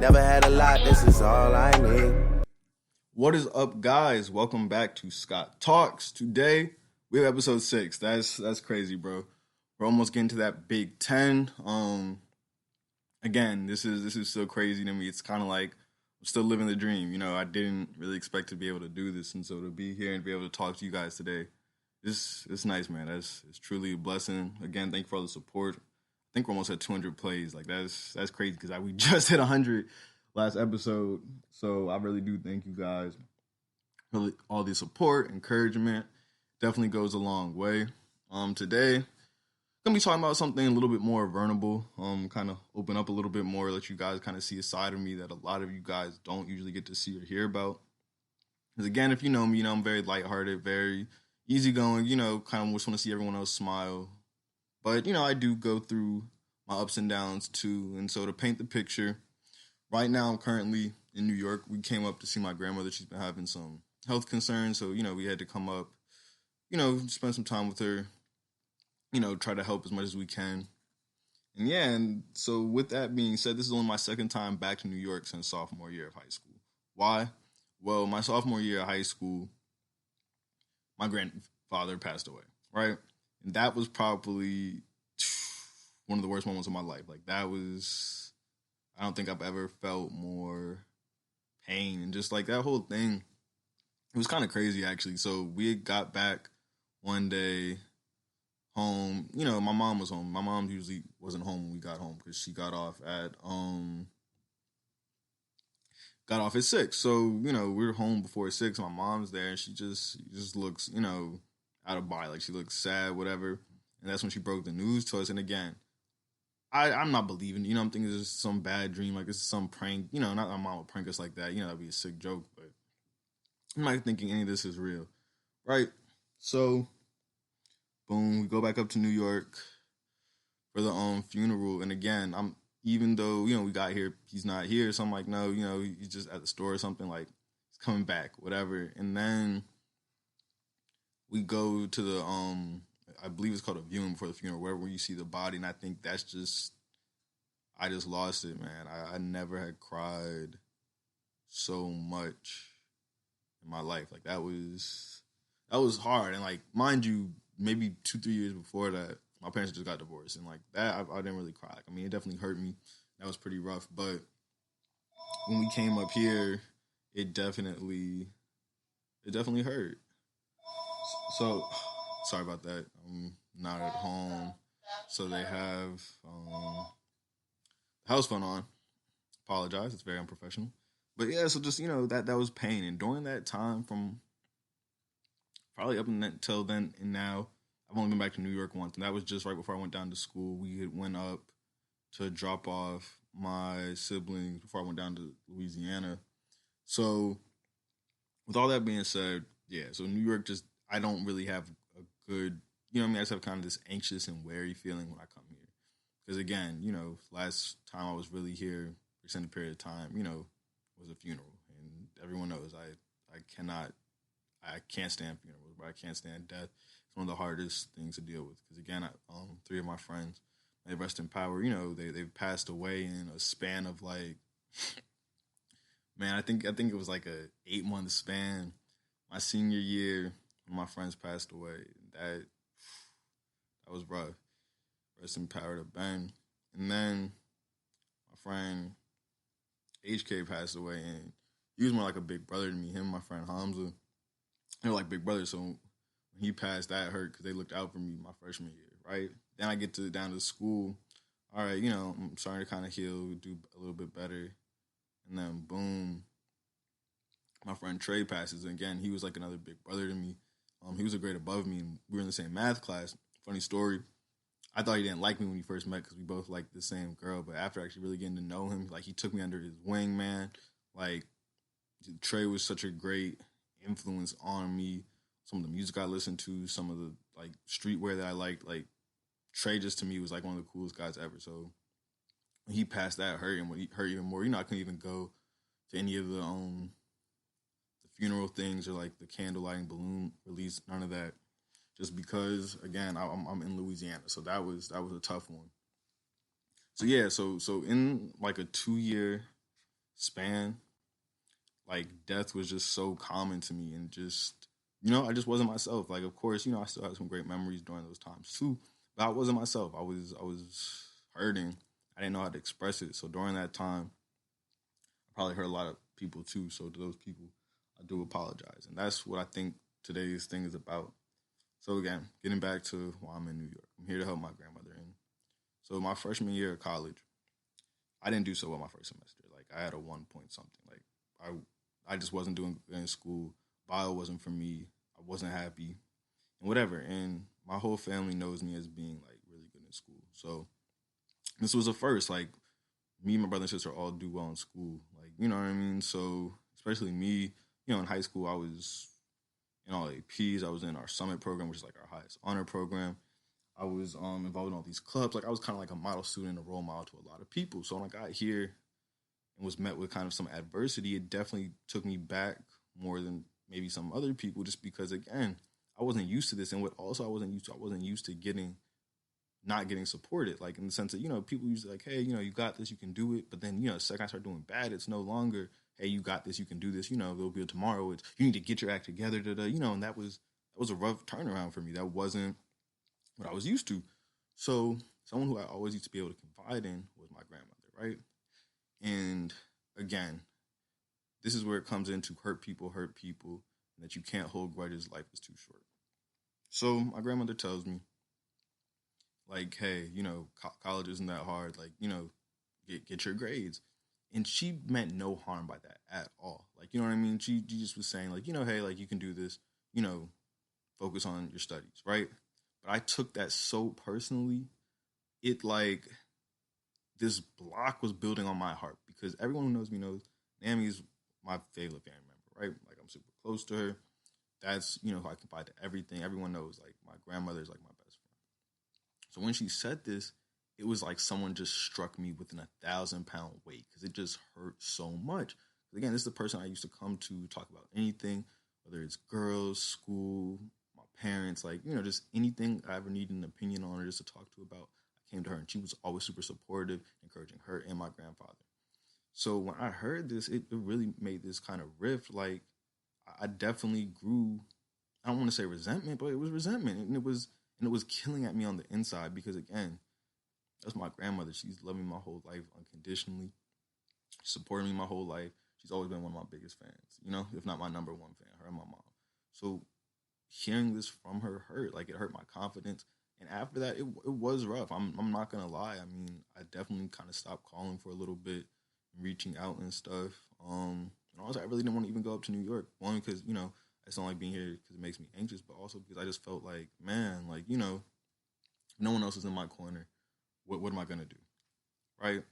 Never had a lot, this is all I need. What is up, guys? Welcome back to Scott Talks. Today we have episode 6. That's crazy, bro. We're almost getting to that Big 10. Again, this is so crazy to me. It's kind of like I'm still living the dream. You know, I didn't really expect to be able to do this, and so to be here and be able to talk to you guys today, it's nice, man. It's truly a blessing. Again, thank you for all the support. I think we're almost at 200 plays. Like that's crazy because we just hit 100 last episode. So I really do thank you guys. Really, all the support, encouragement definitely goes a long way. Today gonna be talking about something a little bit more vulnerable. Kind of open up a little bit more, let you guys kind of see a side of me that a lot of you guys don't usually get to see or hear about. Because again, if you know me, you know I'm very lighthearted, very easygoing. You know, kind of just want to see everyone else smile. But you know, I do go through my ups and downs too. And so to paint the picture, right now I'm currently in New York. We came up to see my grandmother. She's been having some health concerns, so you know we had to come up. You know, spend some time with her. You know, try to help as much as we can. And yeah, and so with that being said, this is only my second time back to New York since sophomore year of high school. Why? Well, my sophomore year of high school, my grandfather passed away, right? And that was probably one of the worst moments of my life. Like that was, I don't think I've ever felt more pain and just like that whole thing. It was kind of crazy actually. So we got back one day home. You know, my mom was home. My mom usually wasn't home when we got home because she got off at 6. So, you know, we were home before 6. My mom's there and she just looks, you know, out of body. Like she looks sad, whatever. And that's when she broke the news to us. And again, I'm not believing, you know, I'm thinking it's just some bad dream, like it's some prank, you know, not my mom would prank us like that. You know, that'd be a sick joke, but I'm not thinking any of this is real. Right? So boom, we go back up to New York for the funeral. And again, even though, you know, we got here, he's not here. So I'm like, no, you know, he's just at the store or something, like he's coming back, whatever. And then we go to the I believe it's called a viewing before the funeral, where you see the body, and I think that's just I just lost it, man. I never had cried so much in my life. Like that was hard. And like, mind you, maybe 2-3 years before that, my parents just got divorced, and like that, I didn't really cry. Like, I mean, it definitely hurt me. That was pretty rough. But when we came up here, it definitely hurt. So sorry about that. I'm not at home, so they have house phone on. Apologize, it's very unprofessional. But yeah, so just you know that was pain, and during that time, from probably up until then and now, I've only been back to New York once, and that was just right before I went down to school. We had went up to drop off my siblings before I went down to Louisiana. So, with all that being said, yeah, so New York just, I don't really have a good, you know what I mean? I just have kind of this anxious and wary feeling when I come here. Because again, you know, last time I was really here, for extended period of time, you know, was a funeral. And everyone knows I can't stand funerals, but I can't stand death. It's one of the hardest things to deal with. Because again, 3 of my friends, they rest in power. You know, they've passed away in a span of like, man, I think it was like a 8-month span. My senior year, my friends passed away. That was rough. Rest in power to Ben. And then my friend HK passed away, and he was more like a big brother to me. Him and my friend Hamza, they were like big brothers. So when he passed, that hurt because they looked out for me my freshman year, right? Then I get down to school. All right, you know, I'm starting to kind of heal, do a little bit better. And then boom, my friend Trey passes. And again, he was like another big brother to me. He was a grade above me, and we were in the same math class. Funny story. I thought he didn't like me when we first met because we both liked the same girl. But after actually really getting to know him, like he took me under his wing, man. Like Trey was such a great influence on me. Some of the music I listened to, some of the like streetwear that I liked. Like Trey just to me was like one of the coolest guys ever. So when he passed, that hurt, and when he hurt even more, you know, I couldn't even go to any of the funeral things or like the candle lighting, balloon release, none of that. Just because, again, I'm in Louisiana, so that was a tough one. So yeah, so in like a 2-year span, like death was just so common to me, and just I just wasn't myself. Like, of course, I still have some great memories during those times too, but I wasn't myself. I was hurting. I didn't know how to express it. So during that time, I probably hurt a lot of people too. So to those people, I do apologize, and that's what I think today's thing is about. So again, getting back to why I'm in New York, I'm here to help my grandmother. And so my freshman year of college, I didn't do so well my first semester. Like I had a 1 point something. Like I just wasn't doing good in school. Bio wasn't for me. I wasn't happy and whatever. And my whole family knows me as being like really good in school. So this was a first. Like me and my brother and sister all do well in school. Like you know what I mean. So especially me, in high school I was in all APs. I was in our summit program, which is like our highest honor program. I was involved in all these clubs. Like I was kind of like a model student, a role model to a lot of people. So when I got here and was met with kind of some adversity, it definitely took me back more than maybe some other people, just because again, I wasn't used to this. And what also I wasn't used to getting not getting supported. Like in the sense that, people usually like, hey, you got this, you can do it. But then, the second I start doing bad, it's no longer, hey, you got this, you can do this, there'll be a tomorrow. It's you need to get your act together, and that was a rough turnaround for me. That wasn't what I was used to. So someone who I always used to be able to confide in was my grandmother, right? And again, this is where it comes into hurt people, and that you can't hold grudges. Life is too short. So my grandmother tells me, like, hey, college isn't that hard. Like, get your grades. And she meant no harm by that at all. Like, you know what I mean? She just was saying, like, hey, like, you can do this, focus on your studies, right? But I took that so personally. It, like, this block was building on my heart, because everyone who knows me knows Nami is my favorite family member, right? Like, I'm super close to her. That's, who I confide to everything. Everyone knows, like, my grandmother is, like, my best friend. So when she said this, it was like someone just struck me within 1,000 pound weight, because it just hurt so much. Again, this is the person I used to come to talk about anything, whether it's girls, school, my parents, like, just anything I ever needed an opinion on or just to talk to about. I came to her, and she was always super supportive, encouraging her and my grandfather. So when I heard this, it really made this kind of rift. Like, I definitely grew, I don't want to say resentment, but it was resentment. And it was killing at me on the inside, because again, that's my grandmother. She's loved me my whole life unconditionally, supported me my whole life. She's always been one of my biggest fans, if not my number one fan, her and my mom. So hearing this from her hurt. Like, it hurt my confidence. And after that, it was rough. I'm not gonna lie. I mean, I definitely kind of stopped calling for a little bit, reaching out and stuff. And also, I really didn't want to even go up to New York. One, because I just don't like being here because it makes me anxious, but also because I just felt like, man, like no one else is in my corner. What am I gonna do, right?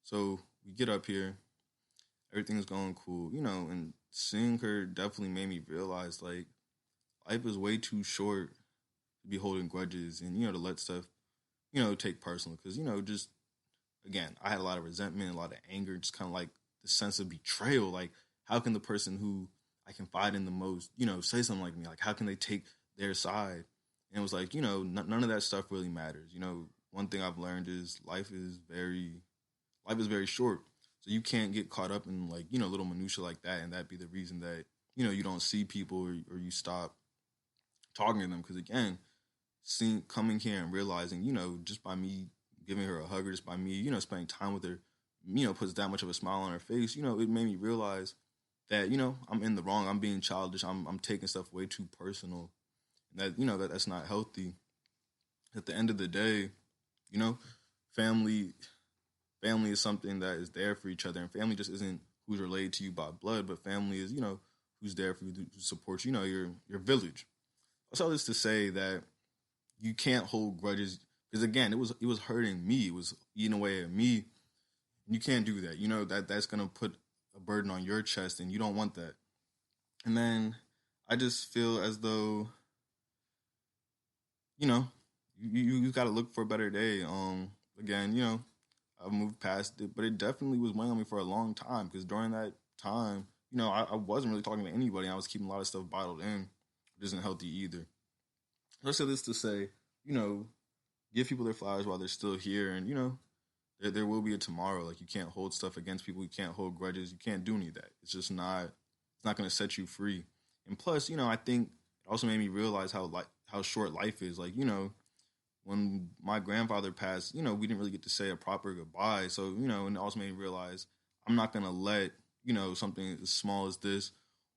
So we get up here, everything's going cool, and seeing her definitely made me realize, like, life is way too short to be holding grudges and to let stuff take personal, because just again, I had a lot of resentment, a lot of anger, just kind of like the sense of betrayal. Like, how can the person who I confide in the most, say something like me? Like, how can they take their side? And it was like, none of that stuff really matters. One thing I've learned is life is very short. So you can't get caught up in, like, little minutia like that, and that be the reason that you don't see people, or you stop talking to them. Because again, seeing coming here and realizing, just by me giving her a hug, or just by me, spending time with her, puts that much of a smile on her face. It made me realize that I'm in the wrong. I'm being childish. I'm taking stuff way too personal, and that that's not healthy. At the end of the day, you know, family family is something that is there for each other, and family just isn't who's related to you by blood, but family is who's there for you to support you. Your village. That's all this to say that you can't hold grudges, because again, it was hurting me. It was eating away at me. You can't do that. That's gonna put a burden on your chest, and you don't want that. And then I just feel as though you know you got to look for a better day. Again, I've moved past it, but it definitely was weighing on me for a long time, because during that time, I wasn't really talking to anybody. I was keeping a lot of stuff bottled in, which isn't healthy either. I say this to say, give people their flowers while they're still here, and there will be a tomorrow. Like, you can't hold stuff against people. You can't hold grudges. You can't do any of that. It's just not. It's not going to set you free. And plus, I think it also made me realize how short life is. Like, when my grandfather passed, we didn't really get to say a proper goodbye. So, and it also made me realize I'm not gonna let, something as small as this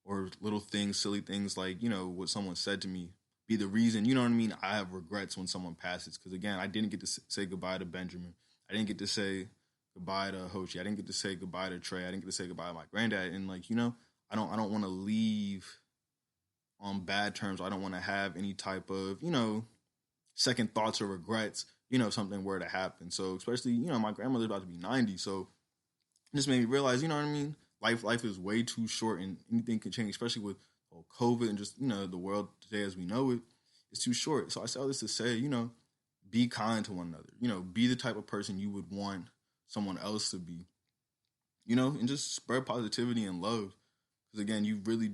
or little things, silly things like, what someone said to me be the reason, you know what I mean? I have regrets when someone passes. Because again, I didn't get to say goodbye to Benjamin. I didn't get to say goodbye to Hochi. I didn't get to say goodbye to Trey. I didn't get to say goodbye to my granddad. And like, I don't want to leave on bad terms. I don't want to have any type of, second thoughts or regrets, if something were to happen. So especially, my grandmother's about to be 90. So it just made me realize, you know what I mean? Life is way too short and anything can change, especially with COVID and just, the world today as we know it. It's too short. So I say all this to say, be kind to one another. Be the type of person you would want someone else to be, and just spread positivity and love. Because again, you really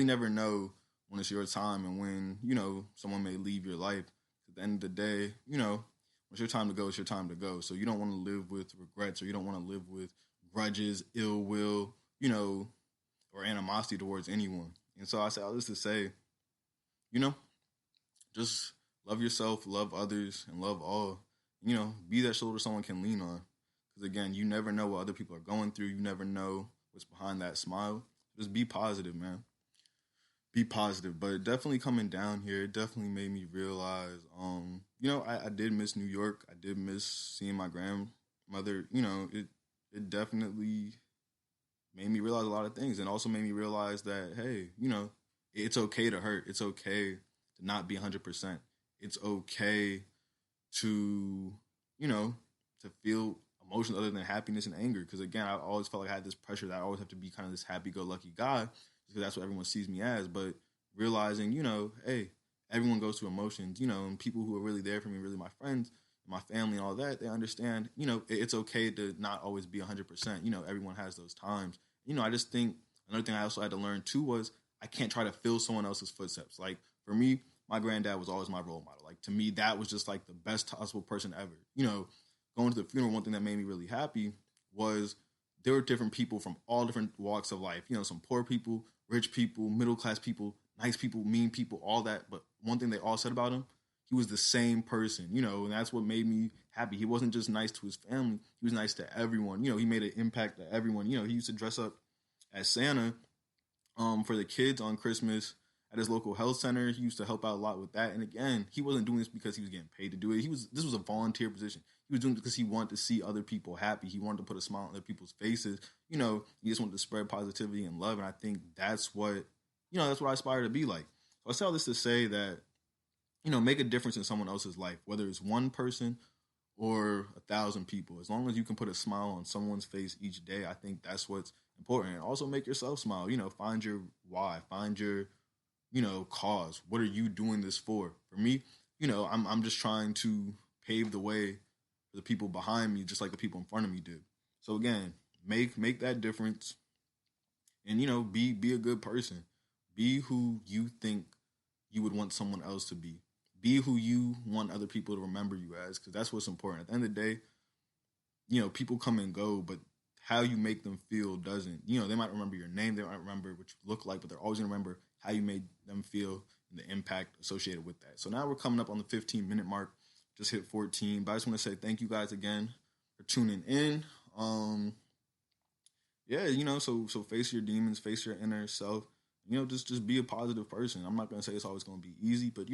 never know when it's your time and when, someone may leave your life. At the end of the day, when it's your time to go, it's your time to go. So you don't want to live with regrets or you don't want to live with grudges, ill will, or animosity towards anyone. And so I say all this to say, just love yourself, love others, and love all. Be that shoulder someone can lean on. Because again, you never know what other people are going through. You never know what's behind that smile. Just be positive, man. Be positive. But definitely coming down here, it definitely made me realize, I did miss New York. I did miss seeing my grandmother. It definitely made me realize a lot of things, and also made me realize that, hey, it's okay to hurt. It's okay to not be 100%. It's okay to, to feel emotions other than happiness and anger. Because again, I always felt like I had this pressure that I always have to be kind of this happy-go-lucky guy, because that's what everyone sees me as. But realizing, hey, everyone goes through emotions, and people who are really there for me, really my friends, my family and all that, they understand, it's okay to not always be 100%. Everyone has those times. I just think another thing I also had to learn too was I can't try to fill someone else's footsteps. Like for me, my granddad was always my role model. Like to me, that was just like the best possible person ever. Going to the funeral, one thing that made me really happy was there were different people from all different walks of life. Some poor people, rich people, middle-class people, nice people, mean people, all that. But one thing they all said about him, he was the same person, and that's what made me happy. He wasn't just nice to his family. He was nice to everyone. He made an impact to everyone. He used to dress up as Santa for the kids on Christmas at his local health center. He used to help out a lot with that. And again, he wasn't doing this because he was getting paid to do it. This was a volunteer position. He was doing it because he wanted to see other people happy. He wanted to put a smile on other people's faces. He just wanted to spread positivity and love. And I think that's what, that's what I aspire to be like. So I say all this to say that, make a difference in someone else's life, whether it's one person or 1,000 people. As long as you can put a smile on someone's face each day, I think that's what's important. And also make yourself smile. Find your why, find your, cause. What are you doing this for? For me, I'm just trying to pave the way for the people behind me, just like the people in front of me did. So again, make that difference, and be a good person. Be who you think you would want someone else to be. Be who you want other people to remember you as, because that's what's important. At the end of the day, people come and go, but how you make them feel doesn't. They might remember your name, they might remember what you look like, but they're always going to remember how you made them feel and the impact associated with that. So now we're coming up on the 15-minute mark, just hit 14. But I just want to say thank you guys again for tuning in. So face your demons, face your inner self. Just be a positive person. I'm not going to say it's always going to be easy, but,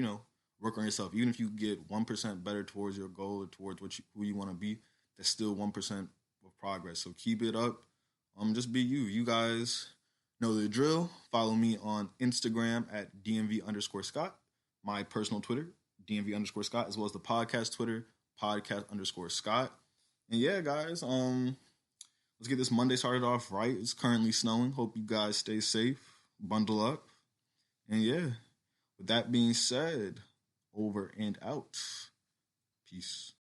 work on yourself. Even if you get 1% better towards your goal or towards who you want to be, that's still 1% of progress. So keep it up. Just be you. You guys know the drill. Follow me on Instagram at DMV_Scott, my personal Twitter, DMV_Scott, as well as the podcast Twitter, podcast_Scott. And yeah, guys, let's get this Monday started off right. It's currently snowing. Hope you guys stay safe, bundle up. And yeah, with that being said, over and out. Peace.